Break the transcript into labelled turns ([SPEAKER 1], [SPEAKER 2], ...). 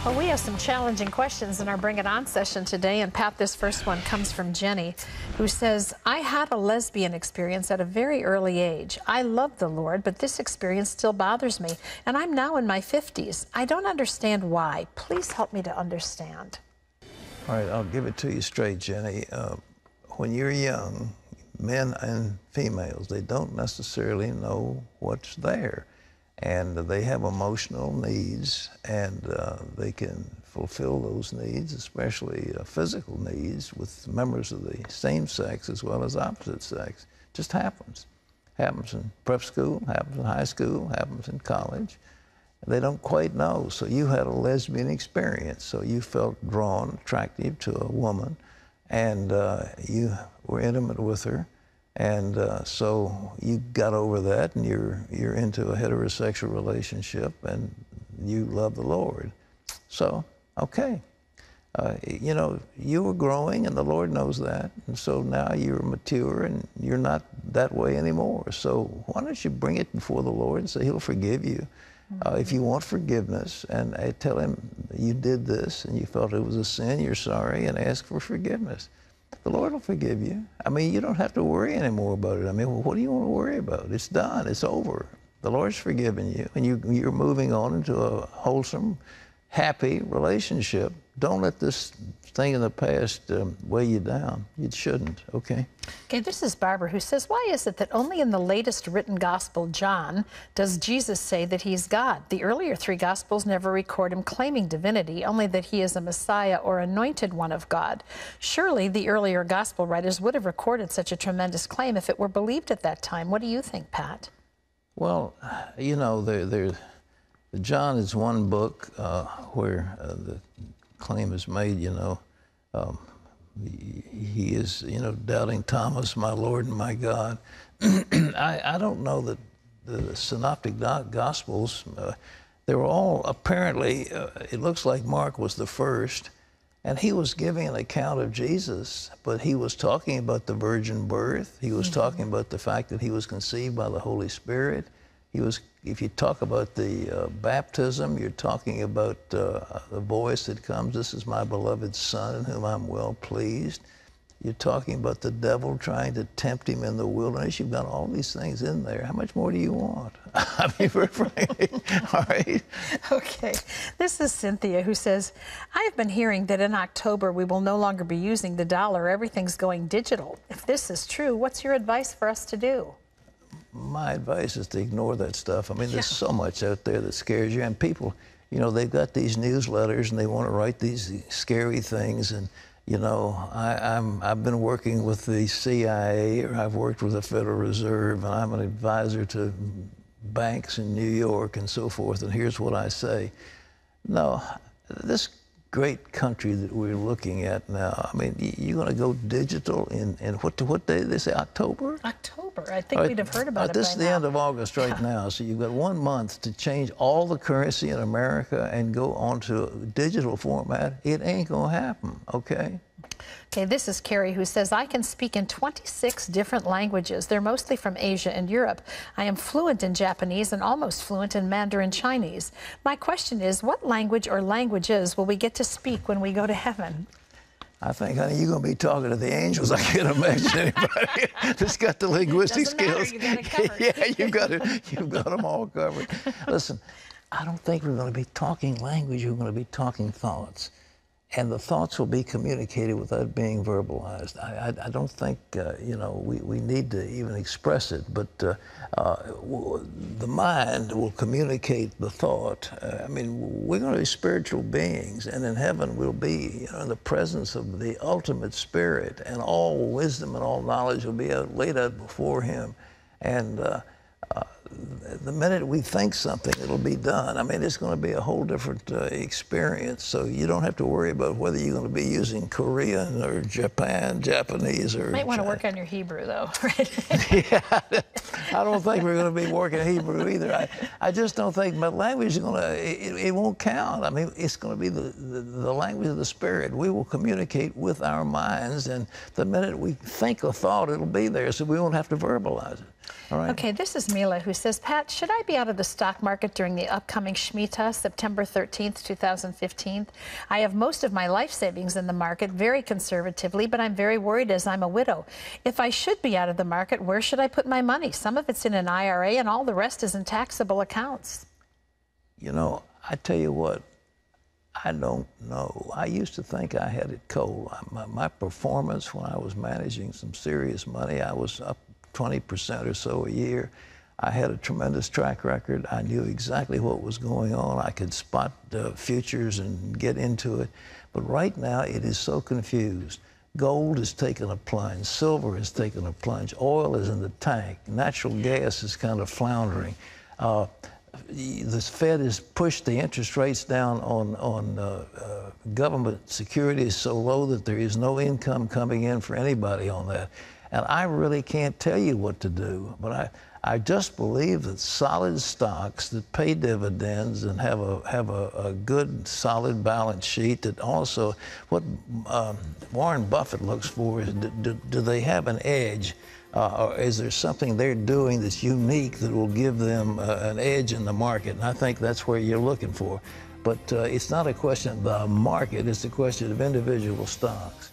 [SPEAKER 1] Well, we have some challenging questions in our Bring It On session today. And Pat, this first one comes from Jenny, who says, I had a lesbian experience at a very early age. I love the Lord, but this experience still bothers me. And I'm now in my 50s. I don't understand why. Please help me to understand.
[SPEAKER 2] All right, I'll give it to you straight, Jenny. When you're young, men and females, they don't necessarily know what's there. And they have emotional needs, and they can fulfill those needs, especially physical needs, with members of the same sex as well as opposite sex. Just happens. Happens in prep school, happens in high school, happens in college. They don't quite know. So you had a lesbian experience. So you felt drawn, attractive to a woman, and you were intimate with her. And so you got over that, and you're into a heterosexual relationship, and you love the Lord. So, okay. You know, you were growing, and the Lord knows that. And so now you're mature, and you're not that way anymore. So why don't you bring it before the Lord and say He'll forgive you. If you want forgiveness, and tell Him you did this, and you felt it was a sin, you're sorry, and ask for forgiveness. The Lord will forgive you. I mean, you don't have to worry anymore about it. I mean, well, what do you want to worry about? It's done. It's over. The Lord's forgiven you, and you're moving on into a wholesome, happy relationship. Don't let this thing in the past weigh you down. You shouldn't, okay?
[SPEAKER 1] Okay, this is Barbara, who says, why is it that only in the latest written gospel, John, does Jesus say that He's God? The earlier three gospels never record Him claiming divinity, only that He is a Messiah or anointed one of God. Surely the earlier gospel writers would have recorded such a tremendous claim if it were believed at that time. What do you think, Pat?
[SPEAKER 2] Well, you know, John is one book where the claim is made, you know, he is, you know, doubting Thomas, my Lord and my God. I don't know that the synoptic gospels, they were all apparently, it looks like Mark was the first, and he was giving an account of Jesus, but he was talking about the virgin birth. He was talking about the fact that he was conceived by the Holy Spirit. He was, if you talk about the baptism, you're talking about the voice that comes, this is my beloved Son in whom I'm well pleased. You're talking about the devil trying to tempt him in the wilderness. You've got all these things in there. How much more do you want? I mean, very frankly, all right?
[SPEAKER 1] Okay. This is Cynthia, who says, I have been hearing that in October we will no longer be using the dollar. Everything's going digital. If this is true, what's your advice for us to do?
[SPEAKER 2] My advice is to ignore that stuff. I mean, there's so much out there that scares you. And people, you know, they've got these newsletters and they want to write these scary things. And, you know, I've been working with the CIA, or I've worked with the Federal Reserve, and I'm an advisor to banks in New York and so forth. And here's what I say. No, this great country that we're looking at now, I mean, you're going to go digital in what day did they say, October?
[SPEAKER 1] October. I think we'd have heard about it
[SPEAKER 2] This is the end of August right now, so you've got 1 month to change all the currency in America and go onto a digital format. It ain't going to happen, okay?
[SPEAKER 1] Okay, this is Carrie, who says, I can speak in 26 different languages. They're mostly from Asia and Europe. I am fluent in Japanese and almost fluent in Mandarin Chinese. My question is, what language or languages will we get to speak when we go to heaven?
[SPEAKER 2] I think, honey, you're going to be talking to the angels. I can't imagine anybody that's got the linguistic skills.
[SPEAKER 1] You got it covered.
[SPEAKER 2] Yeah, you've got them all covered. Listen, I don't think we're going to be talking language. We're going to be talking thoughts. And the thoughts will be communicated without being verbalized. I don't think, you know, we need to even express it, but the mind will communicate the thought. I mean, we're going to be spiritual beings, and in heaven we'll be, you know, in the presence of the ultimate Spirit, and all wisdom and all knowledge will be laid out before Him. And the minute we think something, it'll be done. I mean, it's going to be a whole different experience. So you don't have to worry about whether you're going to be using Korean or Japanese or...
[SPEAKER 1] Might want to work on your Hebrew, though, right?
[SPEAKER 2] Yeah, I don't think we're going to be working Hebrew either. I just don't think my language is going to... It won't count. I mean, it's going to be the language of the Spirit. We will communicate with our minds, and the minute we think a thought, it'll be there, so we won't have to verbalize it. All right?
[SPEAKER 1] Okay, this is Mila, who says, says, Pat, should I be out of the stock market during the upcoming Shemitah, September 13th, 2015? I have most of my life savings in the market, very conservatively, but I'm very worried as I'm a widow. If I should be out of the market, where should I put my money? Some of it's in an IRA and all the rest is in taxable accounts.
[SPEAKER 2] You know, I tell you what, I don't know. I used to think I had it cold. My performance when I was managing some serious money, I was up 20% or so a year. I had a tremendous track record. I knew exactly what was going on. I could spot futures and get into it. But right now, it is so confused. Gold has taken a plunge. Silver has taken a plunge. Oil is in the tank. Natural gas is kind of floundering. The Fed has pushed the interest rates down on government securities so low that there is no income coming in for anybody on that. And I really can't tell you what to do, but I just believe that solid stocks that pay dividends and have a good, solid balance sheet, that also, what Warren Buffett looks for is, do they have an edge? Or is there something they're doing that's unique that will give them an edge in the market? And I think that's where you're looking for. But it's not a question of the market, it's a question of individual stocks.